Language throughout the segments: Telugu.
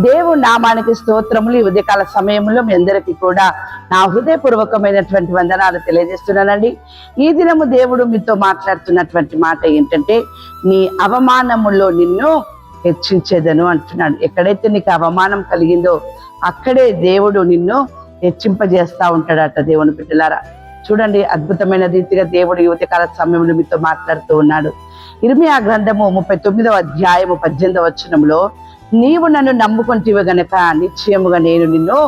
దేవుని నామానికి స్తోత్రములు. ఈ ఉదయకాల సమయంలో మీ అందరికీ కూడా నా హృదయపూర్వకమైనటువంటి వందనాలు తెలియజేస్తున్నానండి. ఈ దినము దేవుడు మీతో మాట్లాడుతున్నటువంటి మాట ఏంటంటే, నీ అవమానములో నిన్ను హెచ్చించేదను అంటున్నాడు. ఎక్కడైతే నీకు అవమానం కలిగిందో అక్కడే దేవుడు నిన్ను హెచ్చింపజేస్తా ఉంటాడట. దేవుని బిడ్డలారా, చూడండి, అద్భుతమైన రీతిగా దేవుడు ఈ ఉదయకాల సమయంలో మీతో మాట్లాడుతూ ఉన్నాడు. ఇర్మియా గ్రంథము 39వ అధ్యాయము 18వ వచనంలో, నీవు నన్ను నమ్ముకుంటేవి గనక నిశ్చయముగా నేను నిన్ను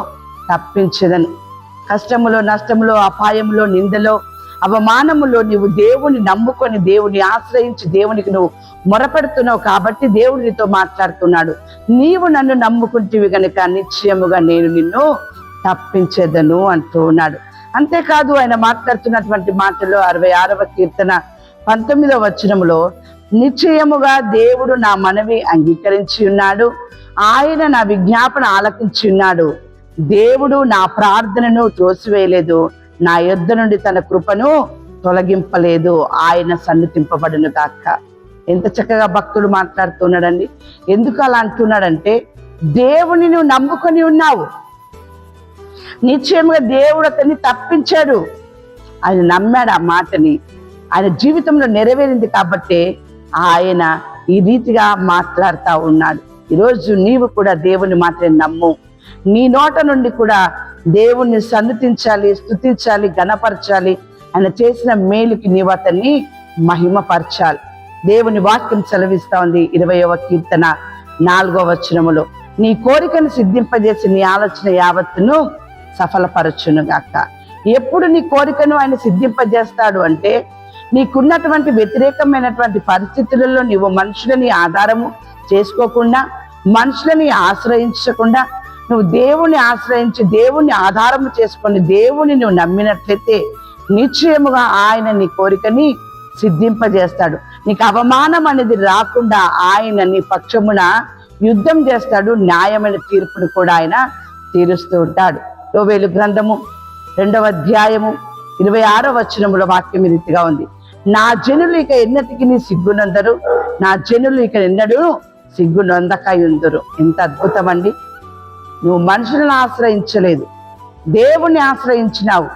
తప్పించదను. కష్టములో, నష్టములో, అపాయములో, నిందలో, అవమానములో నీవు దేవుని నమ్ముకొని దేవుని ఆశ్రయించి దేవునికి నువ్వు మొరపెడుతున్నావు కాబట్టి దేవుడు నీతో మాట్లాడుతున్నాడు. నీవు నన్ను నమ్ముకుంటేవి గనక నిశ్చయముగా నేను నిన్ను తప్పించేదను అంటూ ఉన్నాడు. అంతేకాదు, ఆయన మాట్లాడుతున్నటువంటి మాటలో 66వ కీర్తన 19వ వచనములో, నిశ్చయముగా దేవుడు నా మనవి అంగీకరించి ఉన్నాడు, ఆయన నా విజ్ఞాపన ఆలకించి ఉన్నాడు. దేవుడు నా ప్రార్థనను త్రోసివేయలేదు, నా యొద్ద నుండి తన కృపను తొలగింపలేదు, ఆయన సన్నుతింపబడును గాక. ఎంత చక్కగా భక్తుడు మాట్లాడుతున్నాడండి. ఎందుకు అలా అంటున్నాడంటే, దేవుని నువ్వు నమ్ముకొని ఉన్నావు, నిశ్చయముగా దేవుడు అతన్ని తప్పించాడు. ఆయన నమ్మాడు ఆ మాటని, ఆయన జీవితంలో నెరవేరింది కాబట్టి ఆయన ఈ రీతిగా మాట్లాడుతూ ఉన్నాడు. ఈరోజు నీవు కూడా దేవుని మాటని నమ్ము. నీ నోట నుండి కూడా దేవుణ్ణి సన్నుతించాలి, స్తుతించాలి, ఘనపరచాలి. ఆయన చేసిన మేలుకి నీవు అతన్ని మహిమపరచాలి. దేవుని వాక్యం సెలవిస్తా ఉంది 20వ కీర్తన 4వ వచనములో, నీ కోరికను సిద్ధింపజేసి నీ ఆలోచన యావత్తును సఫలపరచును గాక. ఎప్పుడు నీ కోరికను ఆయన సిద్ధింపజేస్తాడు అంటే, నీకున్నటువంటి వ్యతిరేకమైనటువంటి పరిస్థితులలో నీవు మనుషులని ఆధారము చేసుకోకుండా, మనుషులని ఆశ్రయించకుండా, నువ్వు దేవుని ఆశ్రయించి దేవుని ఆధారము చేసుకొని దేవుని నువ్వు నమ్మినట్లయితే నిశ్చయముగా ఆయన నీ కోరికని సిద్ధింపజేస్తాడు. నీకు అవమానం అనేది రాకుండా ఆయన నీ పక్షమున యుద్ధం చేస్తాడు. న్యాయమైన తీర్పును కూడా ఆయన తీరుస్తూ ఉంటాడు. యోవేలు గ్రంథము 2వ అధ్యాయము 26వ వచనములో వాక్యం ఈ రీతిగా ఉంది, నా జనులు ఇక ఎన్నటికి నీ సిగ్గునందరు, నా జనులు ఇక ఎన్నడూ సిగ్గునందకయుందురు. ఎంత అద్భుతం అండి. నువ్వు మనుషులను ఆశ్రయించలేదు, దేవుణ్ణి ఆశ్రయించినావు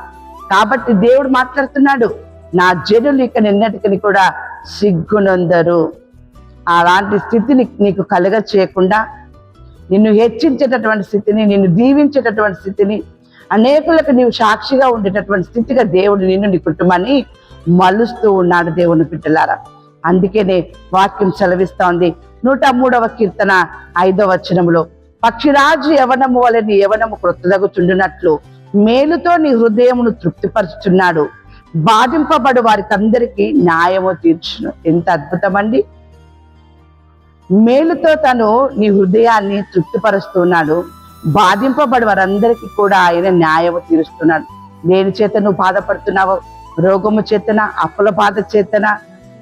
కాబట్టి దేవుడు మాట్లాడుతున్నాడు, నా జనులు ఇక ఎన్నటికని కూడా సిగ్గునందరు. అలాంటి స్థితిని నీకు కలుగ చేయకుండా, నిన్ను హెచ్చించేటటువంటి స్థితిని, నిన్ను దీవించేటటువంటి స్థితిని, అనేకులకు నీవు సాక్షిగా ఉండేటటువంటి స్థితిగా దేవుడు నిన్ను, నీ కుటుంబాన్ని మలుస్తూ ఉన్నాడు. దేవుని బిడ్డలారా, అందుకేనే వాక్యం సెలవిస్తా ఉంది 103వ కీర్తన 5వ వచనములో, పక్షిరాజు యవనము వలె నీ యవనము క్రొత్తదగుచుండునట్లు మేలుతో నీ హృదయమును తృప్తిపరుచుచున్నాడు, బాధింపబడు వారికి అందరికీ న్యాయము తీర్చును. ఎంత అద్భుతం అండి. మేలుతో తను నీ హృదయాన్ని తృప్తిపరుస్తున్నాడు, బాధింపబడి వారందరికీ కూడా ఆయన న్యాయము తీరుస్తున్నాడు. దేని చేత నువ్వు బాధపడుతున్నావో, రోగము చేతన, అప్పుల బాధ చేతన,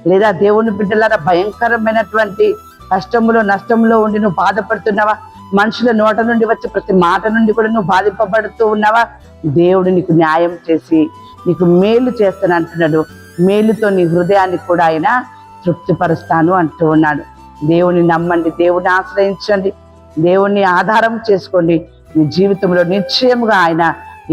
లేదా దేవుని బిడ్డలారా భయంకరమైనటువంటి కష్టములో నష్టంలో ఉండి నువ్వు బాధపడుతున్నావా, మనుషుల నోట నుండి వచ్చే ప్రతి మాట నుండి కూడా నువ్వు బాధింపబడుతూ ఉన్నావా, దేవుడు నీకు న్యాయం చేసి నీకు మేలు చేస్తాను అంటున్నాడు. మేలుతో నీ హృదయాన్ని కూడా ఆయన తృప్తిపరుస్తాను అంటూ ఉన్నాడు. దేవుని నమ్మండి, దేవుని ఆశ్రయించండి, దేవుణ్ణి ఆధారం చేసుకోండి. మీ జీవితంలో నిశ్చయముగా ఆయన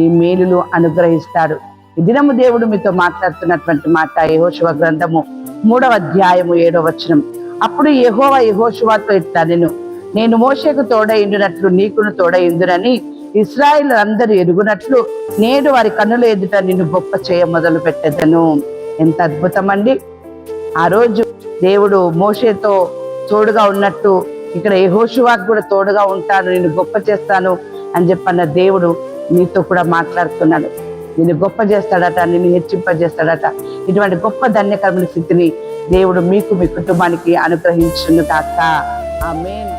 ఈ మేలులు అనుగ్రహిస్తాడు. ఈ దినము దేవుడు మీతో మాట్లాడుతున్నటువంటి మాట యెహోషువ గ్రంథము 3వ అధ్యాయము 7వ వచనం, అప్పుడు యెహోవా యెహోషువతో ఇట్లా, నేను మోషేకు తోడైండునట్లు నీకును తోడైందునని ఇశ్రాయేలు అందరూ ఎరుగునట్లు నేడు వారి కన్నుల ఎదుట నిన్ను గొప్ప చేయ మొదలు పెట్టెదను. ఎంత అద్భుతం అండి. ఆ రోజు దేవుడు మోషేతో తోడుగా ఉన్నట్టు ఇక్కడ యెహోషువాకు కూడా తోడుగా ఉంటాను, నిన్ను గొప్ప చేస్తాను అని చెప్పన్న దేవుడు నీతో కూడా మాట్లాడుతున్నాడు. నిన్ను గొప్ప చేస్తాడట, నిన్ను హెచ్చింపజేస్తాడట. ఇటువంటి గొప్ప ధన్యకరమైన స్థితిని దేవుడు మీకు, మీ కుటుంబానికి అనుగ్రహించును గాక. ఆమేన్.